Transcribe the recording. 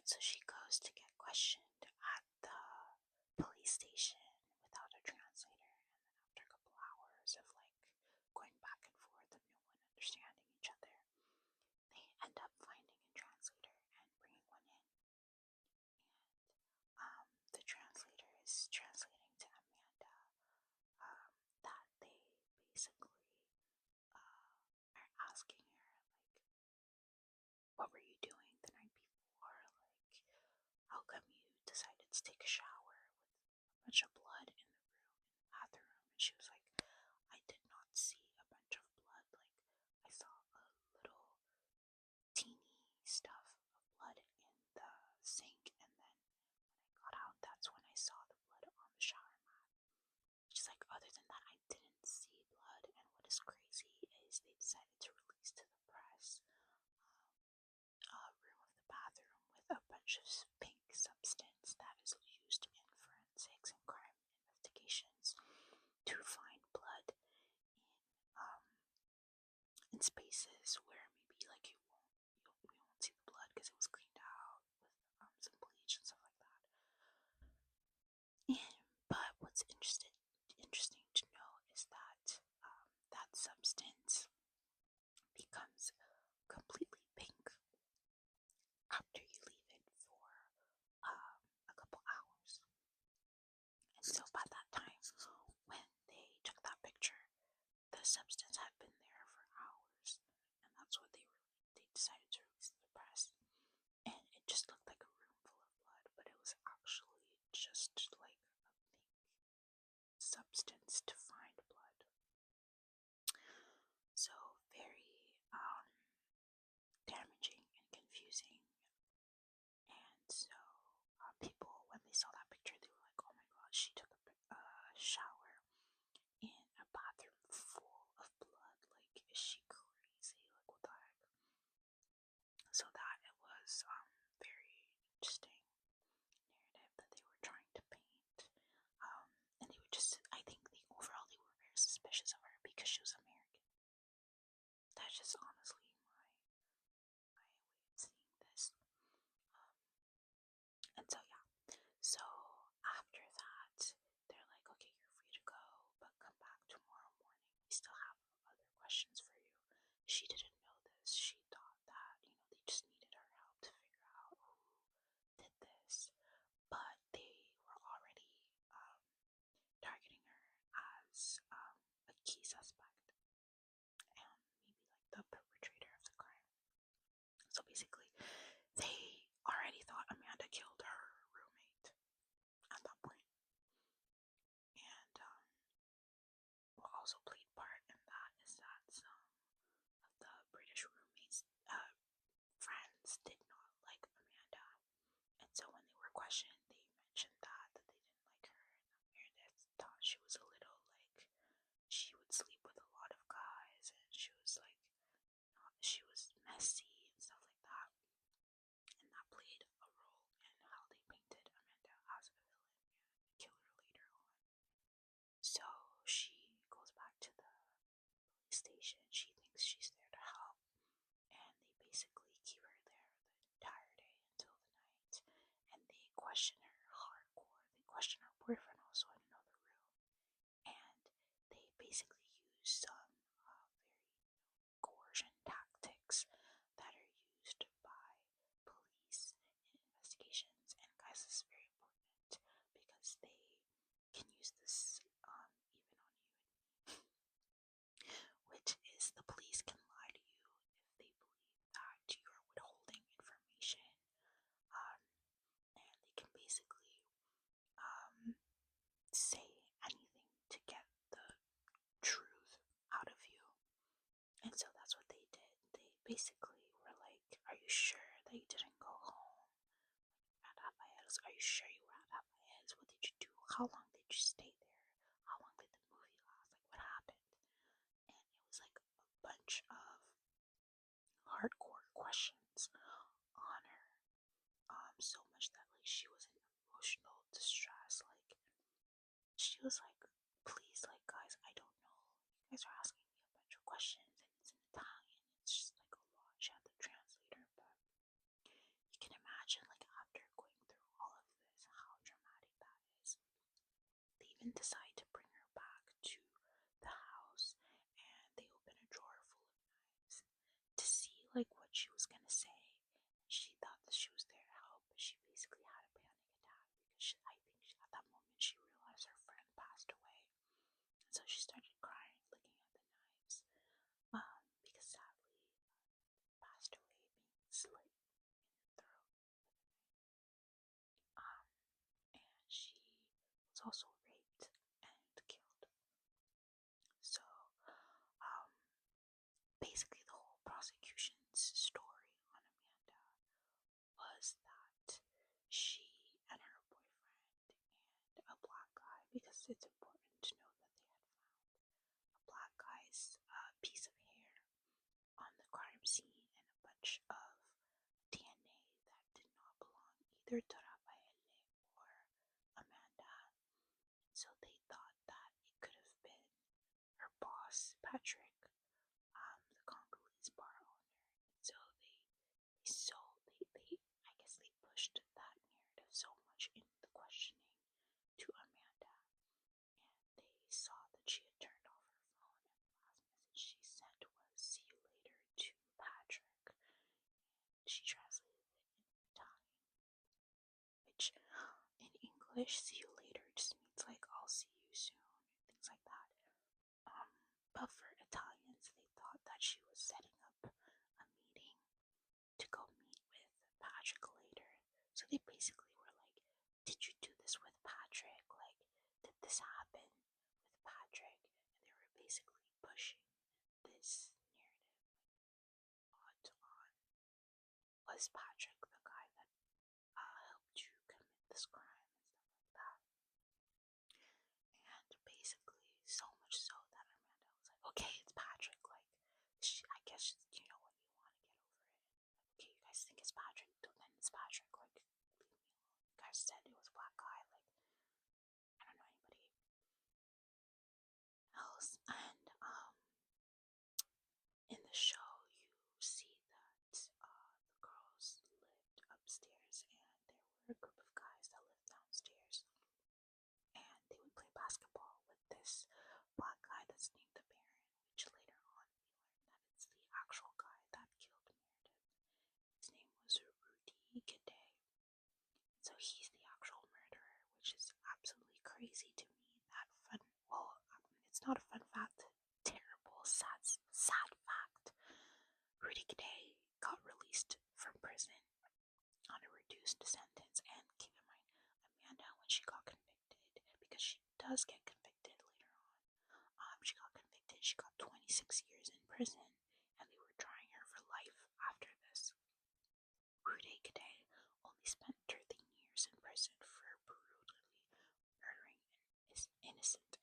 Right, so she goes to get questioned at the police station without a translator, and then after a couple hours of like going back and forth of no one understanding each other, they end up finding a translator and bringing one in. And the translator is translating to Amanda that they basically are asking her, like, what were you doing the night before? Like, how come you decided to take a shower with a bunch of blood in the bathroom? And she was like, I did not see a bunch of blood. Like, I saw a little teeny stuff of blood in the sink, and then when I got out, that's when I saw the blood on the shower mat. She's like, other than that, I didn't see blood. And what is crazy is they decided to release to the press a room of the bathroom with a bunch of pink substance that is used in forensics and crime investigations to find blood in spaces where maybe like you won't see the blood because it was cleaned out with some bleach and stuff like that. But what's interesting to know is that that substance becomes completely pink after you leave it for a couple hours. And so by that time, when they took that picture, the substance had been there for hours, and that's what they decided to release to the press. And it just looked like a room full of blood, but it was actually just like a pink substance to find blood. So very damaging and confusing. And so people, when they saw that picture, they were like, oh my god, she took a shower in a bathroom full of blood. Like, is she crazy? Like, what the heck? So that it was very interesting narrative that they were trying to paint. And they were just, I think overall they were very suspicious of her because she was American. That's just honestly my way of seeing this. And so yeah, so after that, they're like, okay, you're free to go, but come back tomorrow morning. We still have other questions for you. She didn't know this. She thought that, they just needed her help to figure out who did this. But they were already targeting her as a key suspect and maybe like the perpetrator of the crime. So basically, they already thought Amanda killed her roommate at that point. And what also played part in that is that some of the British roommates' friends did not like Amanda. And so when they were questioned, they mentioned that they didn't like her, and they thought she was a little like, she would sleep with a lot of guys, and she was like, she was messy and stuff like that. And that played a role in how they painted Amanda as a villain and a killer later on. So she goes back to the police station. She thinks she's there to help, and they basically keep her there the entire day until the night. And they question her hardcore. They question her boyfriend also in another room, and they basically use some very coercion tactics that are used by police in investigations. And guys, this is very important because they can use this even on you and me, which is the police can lie to you if they believe that you are withholding information, and they can basically say anything to get the truth out of you. And so that's what they did. They basically were like, are you sure that you didn't go home at Rafael's? Are you sure you were at Rafael's? What did you do? How long did you stay there? How long did the movie last? Like, what happened? And it was like a bunch of hardcore questions on her. So much that like she was in emotional distress. Like, she was like, please, like, guys, I don't know. You guys are asking me a bunch of questions, and it's in Italian. It's just like a lot. She had the translator, but you can imagine like also raped and killed. So, um, basically, the whole prosecution's story on Amanda was that she and her boyfriend and a black guy, because it's important to know that they had found a black guy's piece of hair on the crime scene and a bunch of DNA that did not belong either to Rafaele or Amanda. So they thought that it could have been her boss, Patrick, the Congolese bar owner. So I guess they pushed that narrative so much in the questioning to Amanda, and they saw that she had turned off her phone, and the last message she sent was "see you later" to Patrick. She translated it in Italian, which in English, "see you later" just means like "I'll see you soon," things like that. But for Italians, they thought that she was setting up a meeting to go meet with Patrick later. So they basically were like, "Did you do this with Patrick? Like, did this happen with Patrick?" And they were basically pushing this narrative, like, on was Patrick the guy that helped you commit this crime and stuff like that. And basically, so much so that Amanda was like, "Okay, it's Patrick. Like, I guess you know what, you want to get over it. Like, okay, you guys think it's Patrick, then it's Patrick. Like, leave me alone. You guys said it was a black guy. Like, I don't know anybody else." And in the show, you see that the girls lived upstairs, and there were a group of guys that lived downstairs, and they would play basketball with this black guy that's named the Baron, which later on we learned that it's the actual guy that killed Meredith. His name was Rudy Gede. So he's the actual murderer, which is absolutely crazy to me. It's not a fun fact, terrible, sad fact. Rudy Gede got released from prison on a reduced sentence, and keep in mind, Amanda, when she got convicted, because she does get convicted later on, she got convicted, she got 26 years in prison, and they were trying her for life after this. Rudy Gede only spent 13 years in prison for brutally murdering an innocent